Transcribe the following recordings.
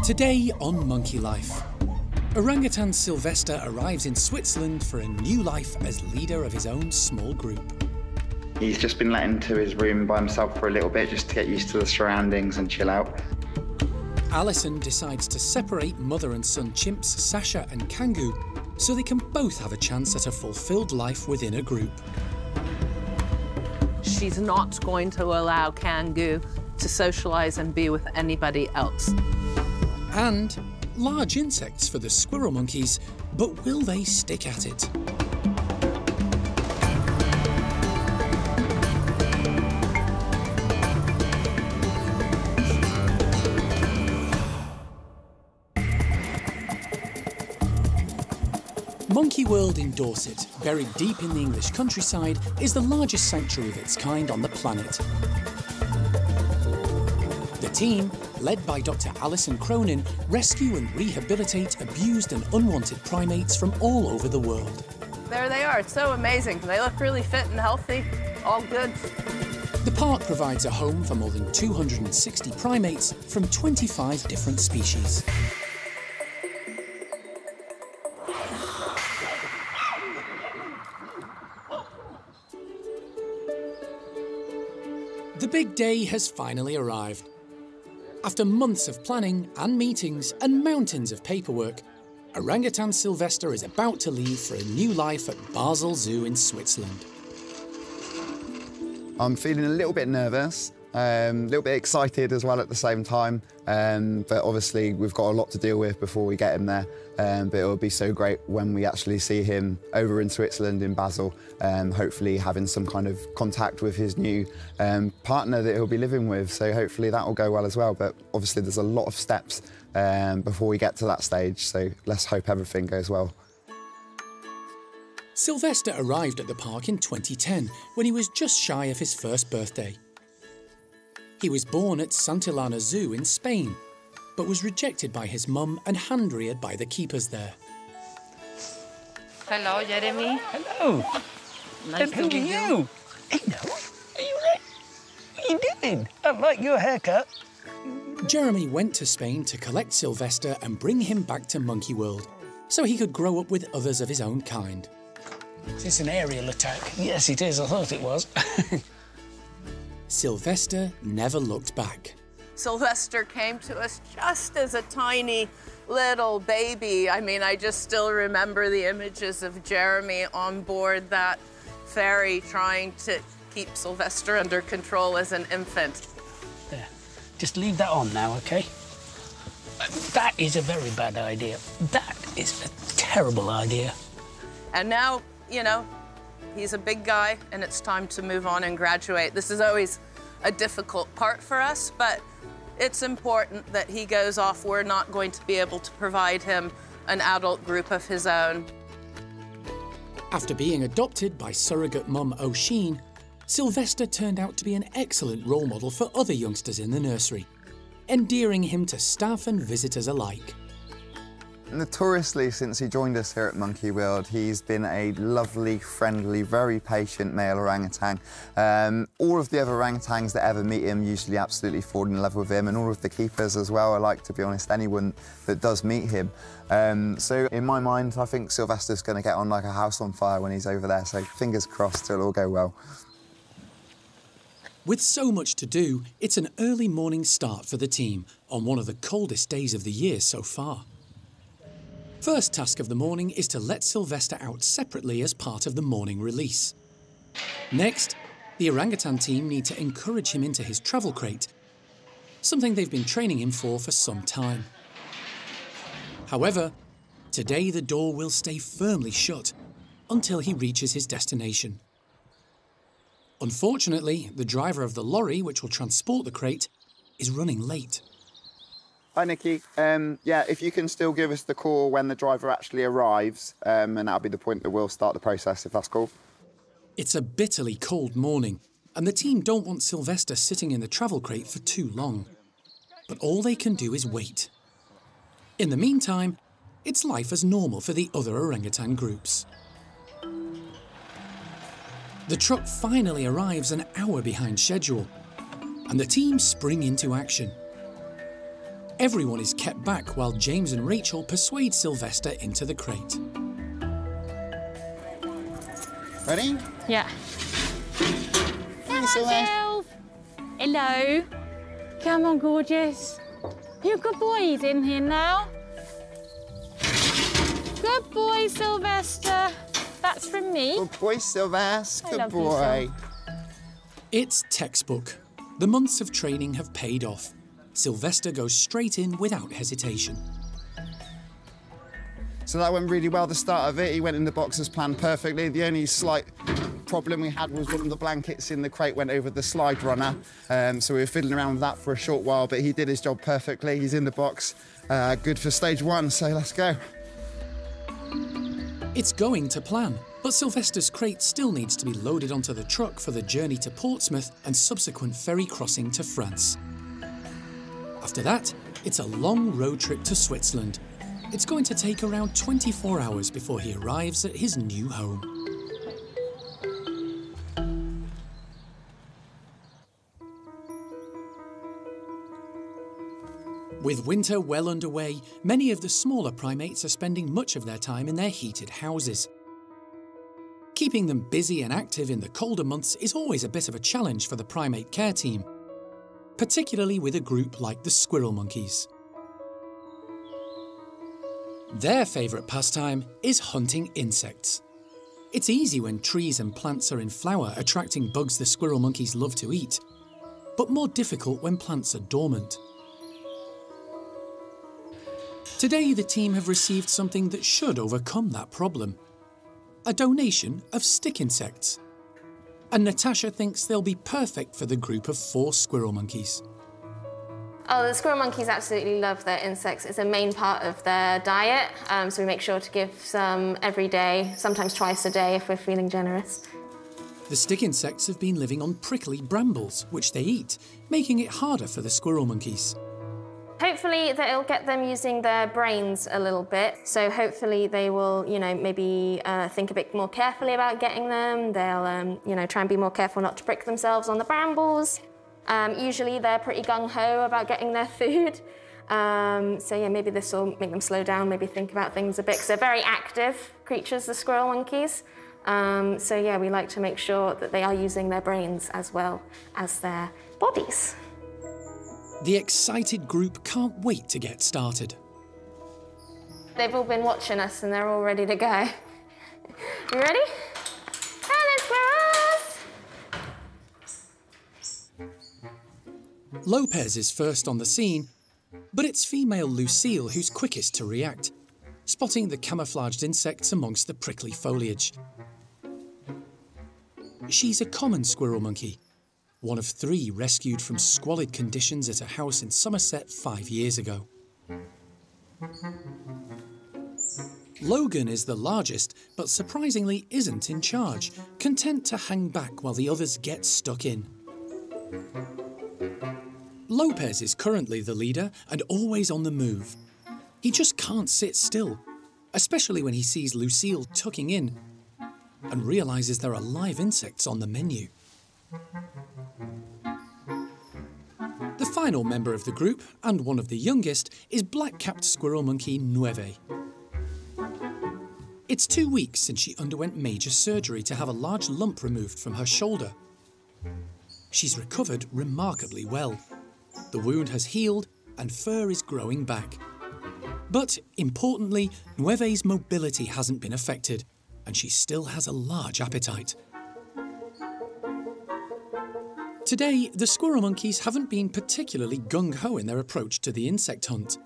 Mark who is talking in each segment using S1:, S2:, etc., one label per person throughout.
S1: Today on Monkey Life, Orang-utan Silvestre arrives in Switzerland for a new life as leader of his own small group.
S2: He's just been let into his room by himself for a little bit just to get used to the surroundings and chill out.
S1: Alison decides to separate mother and son chimps Sasha and Kangoo so they can both have a chance at a fulfilled life within a group.
S3: She's not going to allow Kangoo to socialise and be with anybody else.
S1: And large insects for the squirrel monkeys, but will they stick at it? Monkey World in Dorset, buried deep in the English countryside, is the largest sanctuary of its kind on the planet. The team, led by Dr. Alison Cronin, rescue and rehabilitate abused and unwanted primates from all over the world.
S3: There they are. It's so amazing. They look really fit and healthy. All good.
S1: The park provides a home for more than 260 primates from 25 different species. The big day has finally arrived. After months of planning and meetings and mountains of paperwork, Orang-utan Silvestre is about to leave for a new life at Basel Zoo in Switzerland.
S4: I'm feeling a little bit nervous, a little bit excited as well at the same time, but obviously we've got a lot to deal with before we get him there, but it'll be so great when we actually see him over in Switzerland in Basel, hopefully having some kind of contact with his new partner that he'll be living with, so hopefully that will go well as well, but obviously there's a lot of steps before we get to that stage, so let's hope everything goes well.
S1: Silvestre arrived at the park in 2010 when he was just shy of his first birthday. He was born at Santillana Zoo in Spain, but was rejected by his mum and hand-reared by the keepers there.
S5: Hello, Jeremy.
S6: Hello.
S5: Nice to meet you.
S6: Hello. Are you right? What are you doing? I like your haircut.
S1: Jeremy went to Spain to collect Silvestre and bring him back to Monkey World, so he could grow up with others of his own kind.
S6: Is this an aerial attack? Yes, it is. I thought it was.
S1: Silvestre never looked back.
S3: Silvestre came to us just as a tiny little baby. I mean, I just still remember the images of Jeremy on board that ferry trying to keep Silvestre under control as an infant.
S6: There. Just leave that on now, OK? That is a very bad idea. That is a terrible idea.
S3: And now, you know, he's a big guy and it's time to move on and graduate. This is always a difficult part for us, but it's important that he goes off. We're not going to be able to provide him an adult group of his own.
S1: After being adopted by surrogate mum O'Sheen, Silvestre turned out to be an excellent role model for other youngsters in the nursery, endearing him to staff and visitors alike.
S4: Notoriously, since he joined us here at Monkey World, he's been a lovely, friendly, very patient male orangutan. All of the other orangutans that ever meet him usually absolutely fall in love with him, and all of the keepers as well. I like, to be honest, anyone that does meet him. So in my mind, I think Silvestre's going to get on like a house on fire when he's over there, so fingers crossed it'll all go well.
S1: With so much to do, it's an early morning start for the team on one of the coldest days of the year so far. First task of the morning is to let Silvestre out separately as part of the morning release. Next, the orangutan team need to encourage him into his travel crate, something they've been training him for some time. However, today the door will stay firmly shut until he reaches his destination. Unfortunately, the driver of the lorry which will transport the crate is running late.
S4: Hi, Nikki. Yeah, if you can still give us the call when the driver actually arrives, and that'll be the point that we'll start the process, if that's cool.
S1: It's a bitterly cold morning, and the team don't want Silvestre sitting in the travel crate for too long. But all they can do is wait. In the meantime, it's life as normal for the other orangutan groups. The truck finally arrives an hour behind schedule, and the team spring into action. Everyone is kept back while James and Rachel persuade Sylvester into the crate.
S4: Ready?
S5: Yeah.
S4: Hey, Sylvester.
S5: Sylv. Hello. Come on, gorgeous. You're a good boy. He's in here now. Good boy, Sylvester. That's from me.
S4: Good boy, Sylvester. Good
S5: love you,
S4: boy.
S1: It's textbook. The months of training have paid off. Sylvester goes straight in without hesitation.
S4: So that went really well, the start of it. He went in the box as planned perfectly. The only slight problem we had was one of the blankets in the crate went over the slide runner. So we were fiddling around with that for a short while, but he did his job perfectly. He's in the box, good for stage 1, so let's go.
S1: It's going to plan, but Sylvester's crate still needs to be loaded onto the truck for the journey to Portsmouth and subsequent ferry crossing to France. After that, it's a long road trip to Switzerland. It's going to take around 24 hours before he arrives at his new home. With winter well underway, many of the smaller primates are spending much of their time in their heated houses. Keeping them busy and active in the colder months is always a bit of a challenge for the primate care team, particularly with a group like the squirrel monkeys. Their favourite pastime is hunting insects. It's easy when trees and plants are in flower, attracting bugs the squirrel monkeys love to eat, but more difficult when plants are dormant. Today, the team have received something that should overcome that problem: a donation of stick insects. And Natasha thinks they'll be perfect for the group of 4 squirrel monkeys.
S7: Oh, the squirrel monkeys absolutely love their insects. It's a main part of their diet, so we make sure to give some every day, sometimes twice a day if we're feeling generous.
S1: The stick insects have been living on prickly brambles, which they eat, making it harder for the squirrel monkeys.
S7: Hopefully that'll get them using their brains a little bit. So hopefully they will, maybe think a bit more carefully about getting them. They'll, try and be more careful not to prick themselves on the brambles. Usually they're pretty gung-ho about getting their food. So yeah, maybe this will make them slow down, maybe think about things a bit, because they're very active creatures, the squirrel monkeys. So yeah, we like to make sure that they are using their brains as well as their bodies.
S1: The excited group can't wait to get started.
S7: They've all been watching us and they're all ready to go. You ready? Hello, squirrels!
S1: Lopez is first on the scene, but it's female Lucille who's quickest to react, spotting the camouflaged insects amongst the prickly foliage. She's a common squirrel monkey, one of 3 rescued from squalid conditions at a house in Somerset 5 years ago. Logan is the largest, but surprisingly isn't in charge, content to hang back while the others get stuck in. Lopez is currently the leader and always on the move. He just can't sit still, especially when he sees Lucille tucking in and realises there are live insects on the menu. The final member of the group, and one of the youngest, is black-capped squirrel monkey Nueve. It's 2 weeks since she underwent major surgery to have a large lump removed from her shoulder. She's recovered remarkably well. The wound has healed and fur is growing back. But, importantly, Nueve's mobility hasn't been affected, and she still has a large appetite. Today, the squirrel monkeys haven't been particularly gung-ho in their approach to the insect hunt.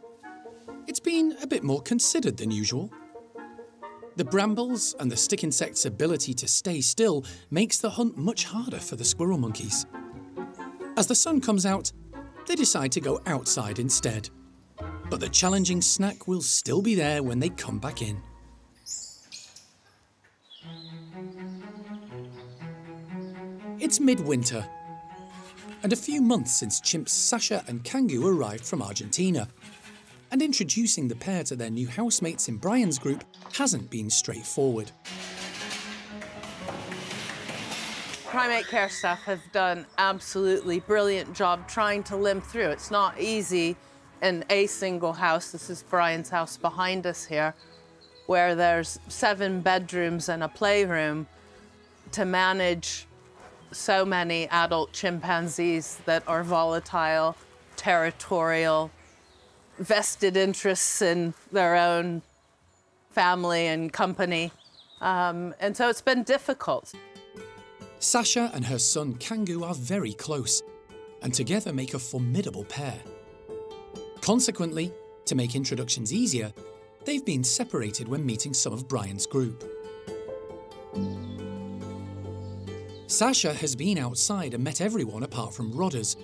S1: It's been a bit more considered than usual. The brambles and the stick insect's ability to stay still makes the hunt much harder for the squirrel monkeys. As the sun comes out, they decide to go outside instead. But the challenging snack will still be there when they come back in. It's midwinter, and a few months since chimps Sasha and Kangoo arrived from Argentina. And introducing the pair to their new housemates in Brian's group hasn't been straightforward.
S3: Primate care staff have done absolutely brilliant job trying to limb through. It's not easy in a single house. This is Brian's house behind us here, where there's 7 bedrooms and a playroom, to manage so many adult chimpanzees that are volatile, territorial, vested interests in their own family and company. And so it's been difficult.
S1: Sasha and her son Kangoo are very close, and together make a formidable pair. Consequently, to make introductions easier, they've been separated when meeting some of Brian's group. Sasha has been outside and met everyone apart from Rodders,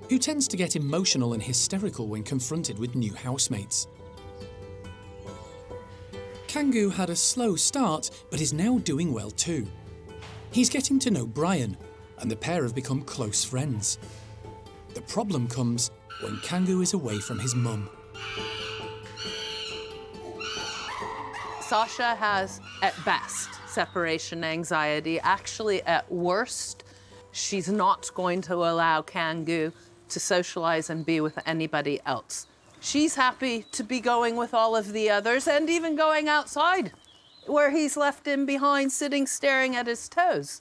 S1: who tends to get emotional and hysterical when confronted with new housemates. Kangoo had a slow start, but is now doing well too. He's getting to know Brian, and the pair have become close friends. The problem comes when Kangoo is away from his mum.
S3: Sasha has, at best, separation anxiety. Actually, at worst, she's not going to allow Kangoo to socialize and be with anybody else. She's happy to be going with all of the others and even going outside, where he's left him behind, sitting staring at his toes.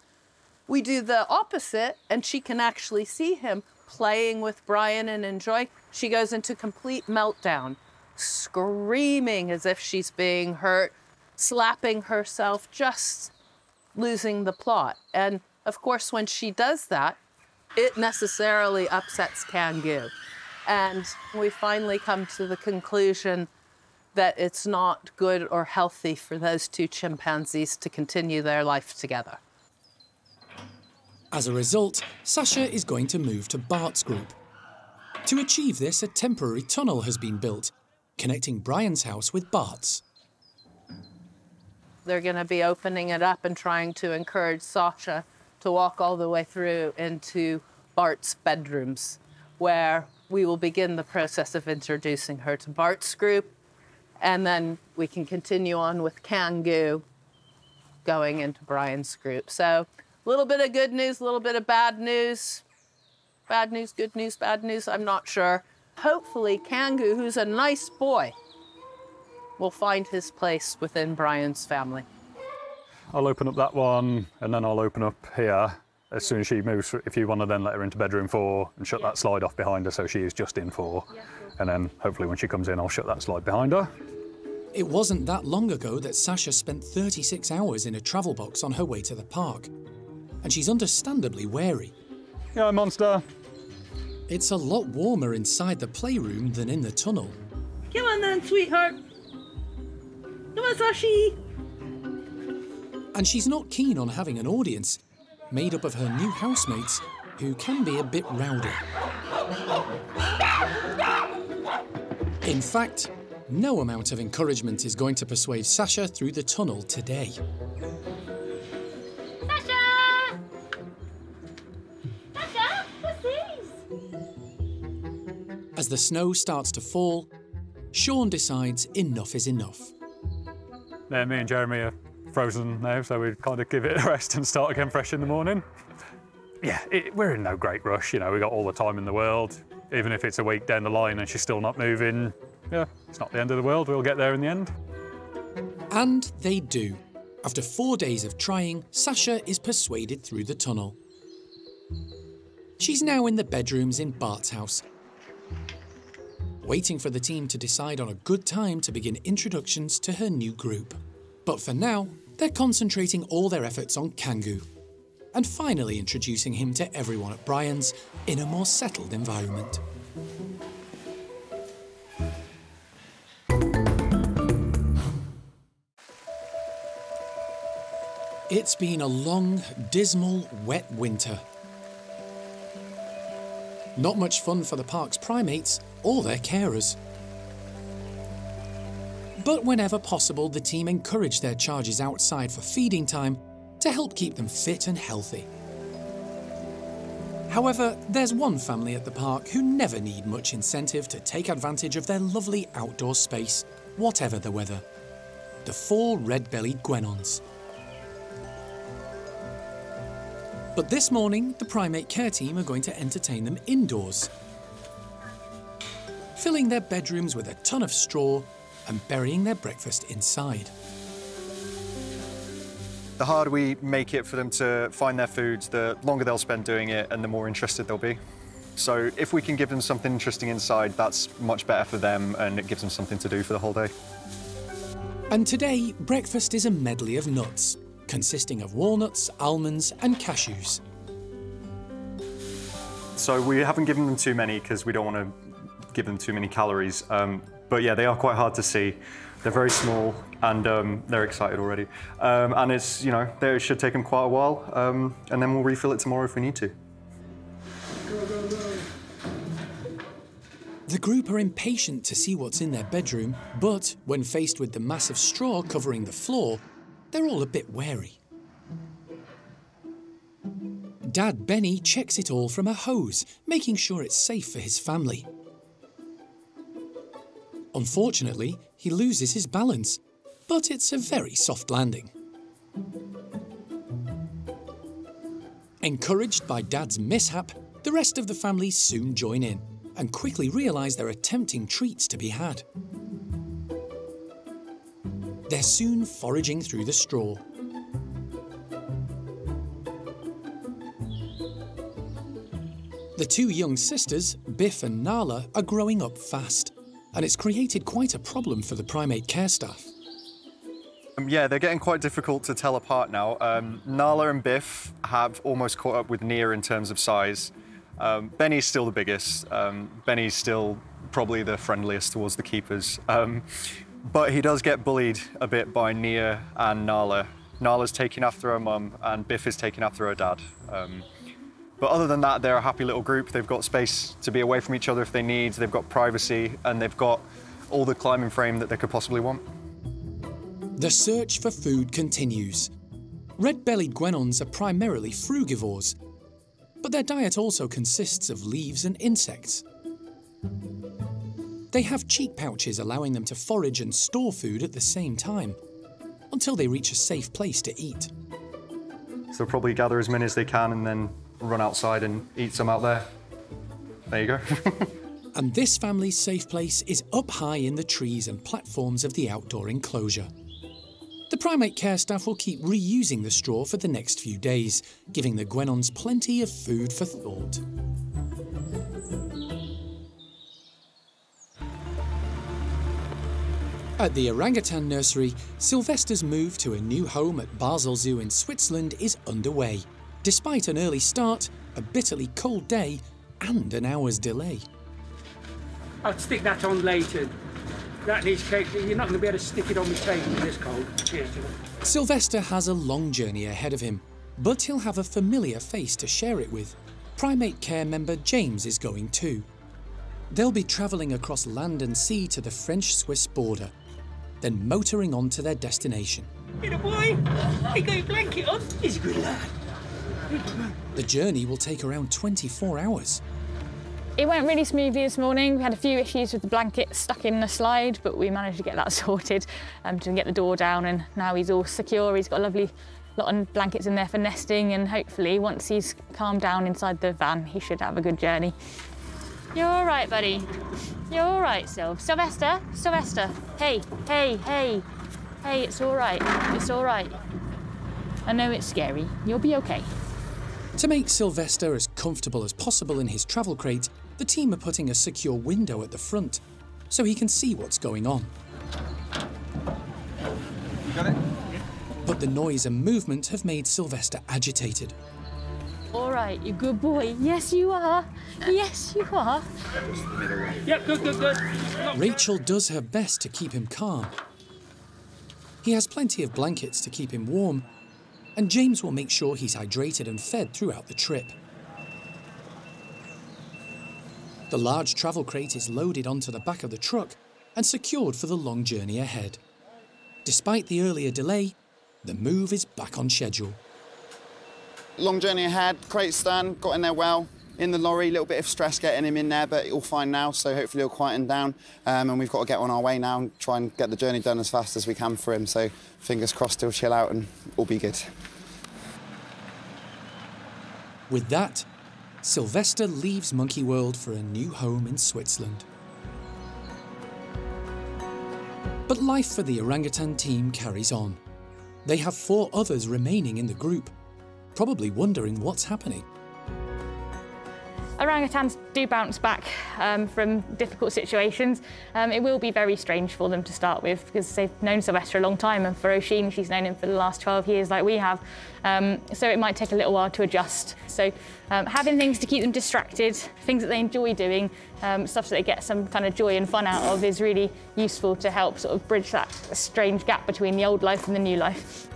S3: We do the opposite, and she can actually see him playing with Brian and enjoying. She goes into complete meltdown, screaming as if she's being hurt, slapping herself, just losing the plot. And of course, when she does that, it necessarily upsets Kangoo. And we finally come to the conclusion that it's not good or healthy for those 2 chimpanzees to continue their life together.
S1: As a result, Sasha is going to move to Bart's group. To achieve this, a temporary tunnel has been built, connecting Brian's house with Bart's.
S3: They're going to be opening it up and trying to encourage Sasha to walk all the way through into Bart's bedrooms, where we will begin the process of introducing her to Bart's group, and then we can continue on with Kangoo going into Brian's group. So a little bit of good news, a little bit of bad news. Bad news, good news, bad news, I'm not sure. Hopefully Kangoo, who's a nice boy, will find his place within Brian's family.
S8: I'll open up that one, and then I'll open up here as soon as she moves. If you want to then let her into bedroom 4 and shut that slide off behind her so she is just in 4. And then hopefully when she comes in, I'll shut that slide behind her.
S1: It wasn't that long ago that Sasha spent 36 hours in a travel box on her way to the park, and she's understandably wary.
S8: Yeah, monster.
S1: It's a lot warmer inside the playroom than in the tunnel.
S3: Come on then, sweetheart. Come on, Sashi.
S1: And she's not keen on having an audience, made up of her new housemates, who can be a bit rowdy. In fact, no amount of encouragement is going to persuade Sasha through the tunnel today.
S5: Sasha! Sasha, what's this?
S1: As the snow starts to fall, Sean decides enough is enough.
S8: Yeah, me and Jeremy are frozen now, so we'd kind of give it a rest and start again fresh in the morning. Yeah, we're in no great rush, you know, we've got all the time in the world. Even if it's a week down the line and she's still not moving, yeah, it's not the end of the world, we'll get there in the end.
S1: And they do. After 4 days of trying, Sasha is persuaded through the tunnel. She's now in the bedrooms in Bart's house, waiting for the team to decide on a good time to begin introductions to her new group. But for now, they're concentrating all their efforts on Kangoo, and finally introducing him to everyone at Brian's in a more settled environment. It's been a long, dismal, wet winter. Not much fun for the park's primates or their carers. But whenever possible, the team encourage their charges outside for feeding time to help keep them fit and healthy. However, there's one family at the park who never need much incentive to take advantage of their lovely outdoor space, whatever the weather. The 4 red-bellied guenons. But this morning, the primate care team are going to entertain them indoors. filling their bedrooms with a ton of straw and burying their breakfast inside.
S9: The harder we make it for them to find their foods, the longer they'll spend doing it and the more interested they'll be. So if we can give them something interesting inside, that's much better for them and it gives them something to do for the whole day.
S1: And today, breakfast is a medley of nuts, consisting of walnuts, almonds and cashews.
S9: So we haven't given them too many because we don't want to give them too many calories. But yeah, they are quite hard to see. They're very small and they're excited already. And it's, you know, it should take them quite a while. And then we'll refill it tomorrow if we need to.
S1: The group are impatient to see what's in their bedroom, but when faced with the massive straw covering the floor, they're all a bit wary. Dad Benny checks it all from a hose, making sure it's safe for his family. Unfortunately, he loses his balance, but it's a very soft landing. Encouraged by Dad's mishap, the rest of the family soon join in and quickly realise there are tempting treats to be had. They're soon foraging through the straw. The two young sisters, Biff and Nala, are growing up fast, and it's created quite a problem for the primate care staff.
S9: Yeah, they're getting quite difficult to tell apart now. Nala and Biff have almost caught up with Nia in terms of size. Benny's still the biggest. Benny's still probably the friendliest towards the keepers. But he does get bullied a bit by Nia and Nala. Nala's taking after her mum and Biff is taking after her dad. But other than that, they're a happy little group. They've got space to be away from each other if they need. They've got privacy and they've got all the climbing frame that they could possibly want.
S1: The search for food continues. Red-bellied guenons are primarily frugivores, but their diet also consists of leaves and insects. They have cheek pouches allowing them to forage and store food at the same time, until they reach a safe place to eat.
S9: So they'll probably gather as many as they can and then run outside and eat some out there. There you go.
S1: And this family's safe place is up high in the trees and platforms of the outdoor enclosure. The primate care staff will keep reusing the straw for the next few days, giving the guenons plenty of food for thought. At the orangutan nursery, Silvester's move to a new home at Basel Zoo in Switzerland is underway, despite an early start, a bitterly cold day, and an hour's delay.
S6: I'll stick that on later. That needs cake. You're not going to be able to stick it on the table in this cold. Cheers.
S1: Sylvester has a long journey ahead of him, but he'll have a familiar face to share it with. Primate care member James is going too. They'll be travelling across land and sea to the French-Swiss border, then motoring on to their destination.
S6: Little boy, you got your blanket on? He's a good lad.
S1: The journey will take around 24 hours.
S5: It went really smoothly this morning. We had a few issues with the blanket stuck in the slide, but we managed to get that sorted to get the door down, and now he's all secure. He's got a lovely lot of blankets in there for nesting, and hopefully once he's calmed down inside the van, he should have a good journey. You're all right, buddy. You're all right, Sylvester. Sylvester. Hey, hey, hey. Hey, it's all right. It's all right. I know it's scary. You'll be okay.
S1: To make Sylvester as comfortable as possible in his travel crate, the team are putting a secure window at the front so he can see what's going on.
S9: You got it?
S1: But the noise and movement have made Sylvester agitated.
S5: All right, you good boy. Yes, you are. Yes, you are.
S6: Yep, good, good, good.
S1: Rachel does her best to keep him calm. He has plenty of blankets to keep him warm, and James will make sure he's hydrated and fed throughout the trip. The large travel crate is loaded onto the back of the truck and secured for the long journey ahead. Despite the earlier delay, the move is back on schedule.
S4: Long journey ahead, crate stand, got in there well. In the lorry, a little bit of stress getting him in there, but all fine now, so hopefully he'll quieten down. And we've got to get on our way now and try and get the journey done as fast as we can for him. So fingers crossed he'll chill out and all be good.
S1: With that, Sylvester leaves Monkey World for a new home in Switzerland. But life for the orangutan team carries on. They have 4 others remaining in the group, probably wondering what's happening.
S5: Orangutans do bounce back from difficult situations. It will be very strange for them to start with because they've known Silvestre a long time, and for Oisin, she's known him for the last 12 years like we have. So it might take a little while to adjust. So having things to keep them distracted, things that they enjoy doing, stuff that they get some kind of joy and fun out of is really useful to help sort of bridge that strange gap between the old life and the new life.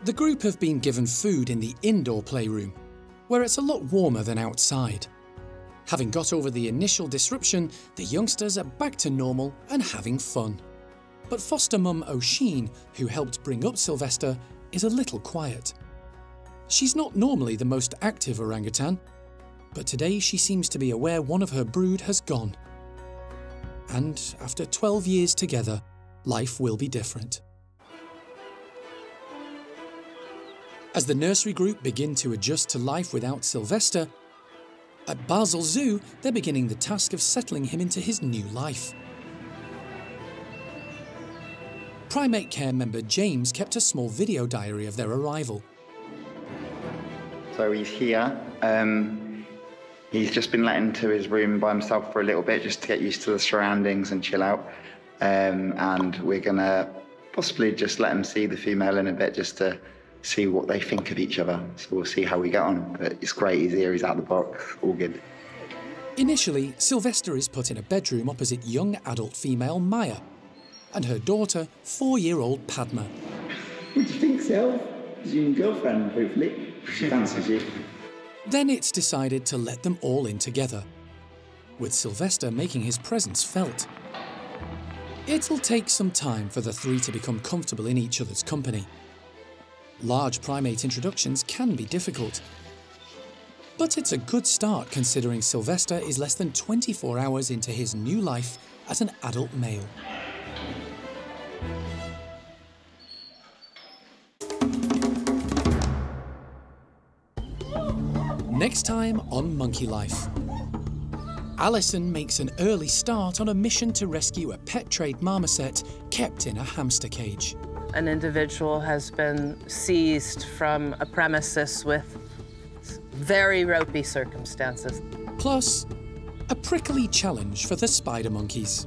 S1: The group have been given food in the indoor playroom, where it's a lot warmer than outside. Having got over the initial disruption, the youngsters are back to normal and having fun. But foster mum Oisin, who helped bring up Silvestre, is a little quiet. She's not normally the most active orangutan, but today she seems to be aware one of her brood has gone. And after 12 years together, life will be different. As the nursery group begin to adjust to life without Silvestre, at Basel Zoo, they're beginning the task of settling him into his new life. Primate care member James kept a small video diary of their arrival.
S2: So he's here. He's just been let into his room by himself for a little bit just to get used to the surroundings and chill out. And we're going to possibly just let him see the female in a bit just to see what they think of each other. So we'll see how we get on. But it's great, he's here, he's out the box, all good.
S1: Initially, Silvestre is put in a bedroom opposite young adult female Maya and her daughter, 4-year-old Padma.
S2: What do you think, Sil? Is your girlfriend, hopefully? She fancies you.
S1: Then it's decided to let them all in together, with Silvestre making his presence felt. It'll take some time for the 3 to become comfortable in each other's company. Large primate introductions can be difficult. But it's a good start considering Silvestre is less than 24 hours into his new life as an adult male. Next time on Monkey Life. Alison makes an early start on a mission to rescue a pet trade marmoset kept in a hamster cage.
S3: An individual has been seized from a premises with very ropey circumstances.
S1: Plus, a prickly challenge for the spider monkeys.